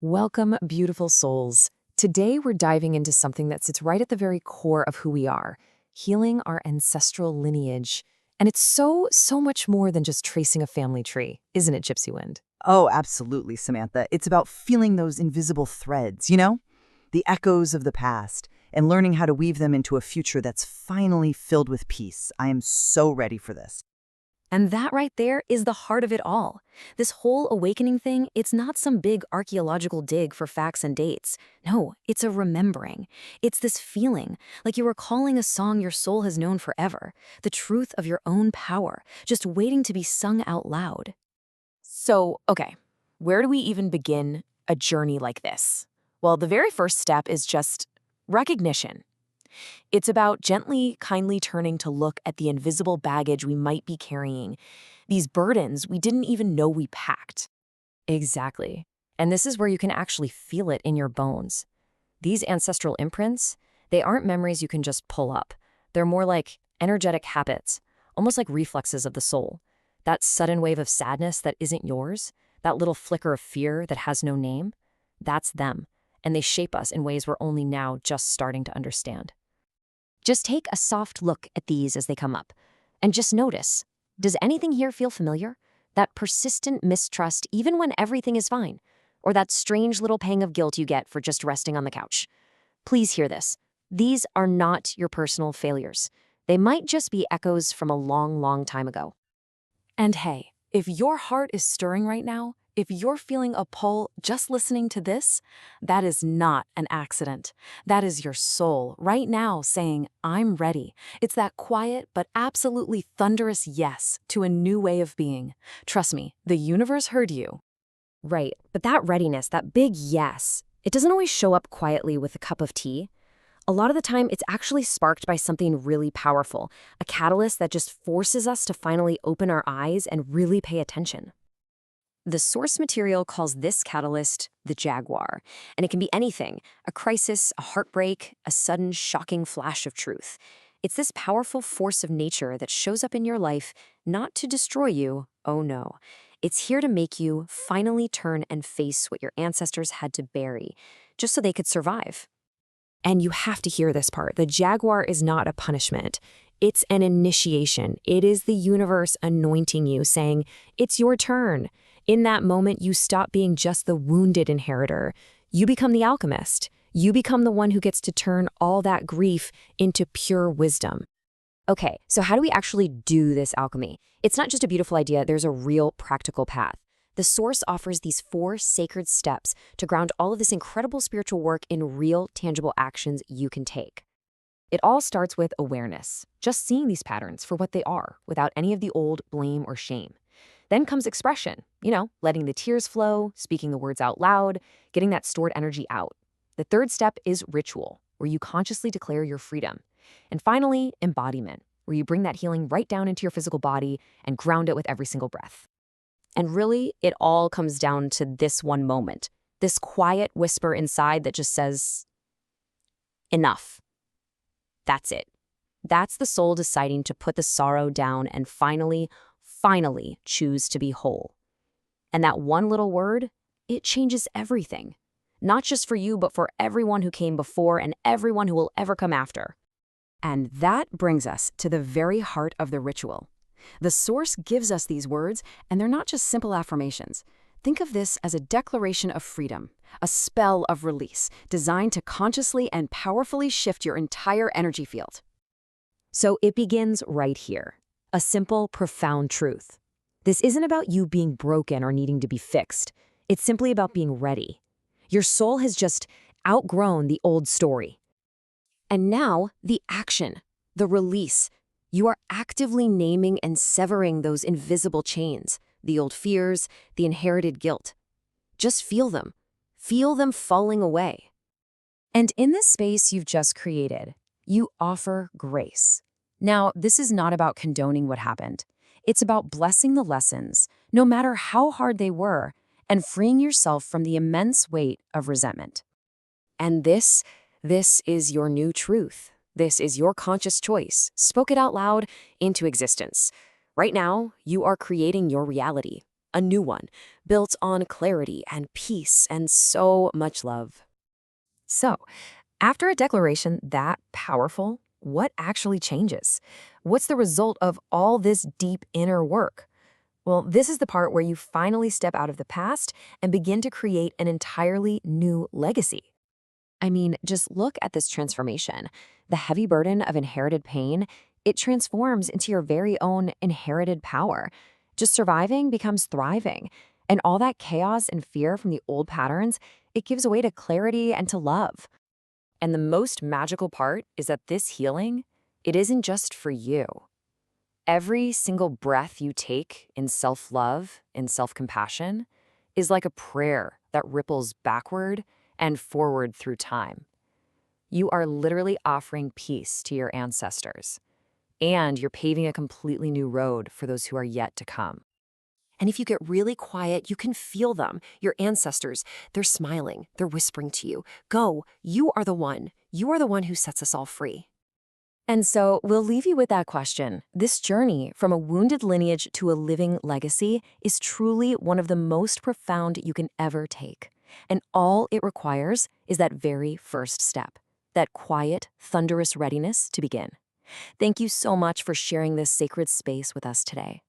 Welcome, beautiful souls. Today, we're diving into something that sits right at the very core of who we are, healing our ancestral lineage. And it's so much more than just tracing a family tree, isn't it, Gypsywind? Oh, absolutely, Samantha. It's about feeling those invisible threads, you know? The echoes of the past, and learning how to weave them into a future that's finally filled with peace. I am so ready for this. And that right there is the heart of it all. This whole awakening thing, it's not some big archaeological dig for facts and dates. No, it's a remembering. It's this feeling, like you're recalling a song your soul has known forever, the truth of your own power, just waiting to be sung out loud. So, okay, where do we even begin a journey like this? Well, the very first step is just recognition. It's about gently, kindly turning to look at the invisible baggage we might be carrying, these burdens we didn't even know we packed. Exactly. And this is where you can actually feel it in your bones. These ancestral imprints, they aren't memories you can just pull up. They're more like energetic habits, almost like reflexes of the soul. That sudden wave of sadness that isn't yours, that little flicker of fear that has no name, that's them. And they shape us in ways we're only now just starting to understand. Just take a soft look at these as they come up. And just notice, does anything here feel familiar? That persistent mistrust even when everything is fine? Or that strange little pang of guilt you get for just resting on the couch? Please hear this. These are not your personal failures. They might just be echoes from a long time ago. And hey, if your heart is stirring right now, if you're feeling a pull just listening to this, that is not an accident. That is your soul right now saying, I'm ready. It's that quiet but absolutely thunderous yes to a new way of being. Trust me, the universe heard you. Right, but that readiness, that big yes, it doesn't always show up quietly with a cup of tea. A lot of the time, it's actually sparked by something really powerful, a catalyst that just forces us to finally open our eyes and really pay attention. The source material calls this catalyst the jaguar, and it can be anything, a crisis, a heartbreak, a sudden shocking flash of truth. It's this powerful force of nature that shows up in your life not to destroy you, oh no. It's here to make you finally turn and face what your ancestors had to bury, just so they could survive. And you have to hear this part. The jaguar is not a punishment. It's an initiation. It is the universe anointing you, saying, it's your turn. In that moment, you stop being just the wounded inheritor. You become the alchemist. You become the one who gets to turn all that grief into pure wisdom. Okay, so how do we actually do this alchemy? It's not just a beautiful idea, there's a real practical path. The source offers these 4 sacred steps to ground all of this incredible spiritual work in real, tangible actions you can take. It all starts with awareness, just seeing these patterns for what they are, without any of the old blame or shame. Then comes expression, letting the tears flow, speaking the words out loud, getting that stored energy out. The third step is ritual, where you consciously declare your freedom. And finally, embodiment, where you bring that healing right down into your physical body and ground it with every single breath. And really, it all comes down to this one moment, this quiet whisper inside that just says, enough. That's it. That's the soul deciding to put the sorrow down and finally choose to be whole. And that one little word, it changes everything. Not just for you, but for everyone who came before and everyone who will ever come after. And that brings us to the very heart of the ritual. The source gives us these words, and they're not just simple affirmations. Think of this as a declaration of freedom, a spell of release, designed to consciously and powerfully shift your entire energy field. So it begins right here. A simple, profound truth. This isn't about you being broken or needing to be fixed. It's simply about being ready. Your soul has just outgrown the old story. And now, the action, the release. You are actively naming and severing those invisible chains, the old fears, the inherited guilt. Just feel them. Feel them falling away. And in this space you've just created, you offer grace. Now, this is not about condoning what happened. It's about blessing the lessons, no matter how hard they were, and freeing yourself from the immense weight of resentment. And this is your new truth. This is your conscious choice. Spoke it out loud into existence. Right now, you are creating your reality. a new one, built on clarity and peace and so much love. So, after a declaration that powerful, what actually changes? What's the result of all this deep inner work? Well, this is the part where you finally step out of the past and begin to create an entirely new legacy. I mean, just look at this transformation. The heavy burden of inherited pain, it transforms into your very own inherited power. Just surviving becomes thriving. And all that chaos and fear from the old patterns, it gives way to clarity and to love. And the most magical part is that this healing, it isn't just for you. Every single breath you take in self-love, in self-compassion, is like a prayer that ripples backward and forward through time. You are literally offering peace to your ancestors, and you're paving a completely new road for those who are yet to come. And if you get really quiet, you can feel them, your ancestors. They're smiling, they're whispering to you, "Go, you are the one. You are the one who sets us all free." And so we'll leave you with that question. This journey from a wounded lineage to a living legacy is truly one of the most profound you can ever take. And all it requires is that very first step, that quiet, thunderous readiness to begin. Thank you so much for sharing this sacred space with us today.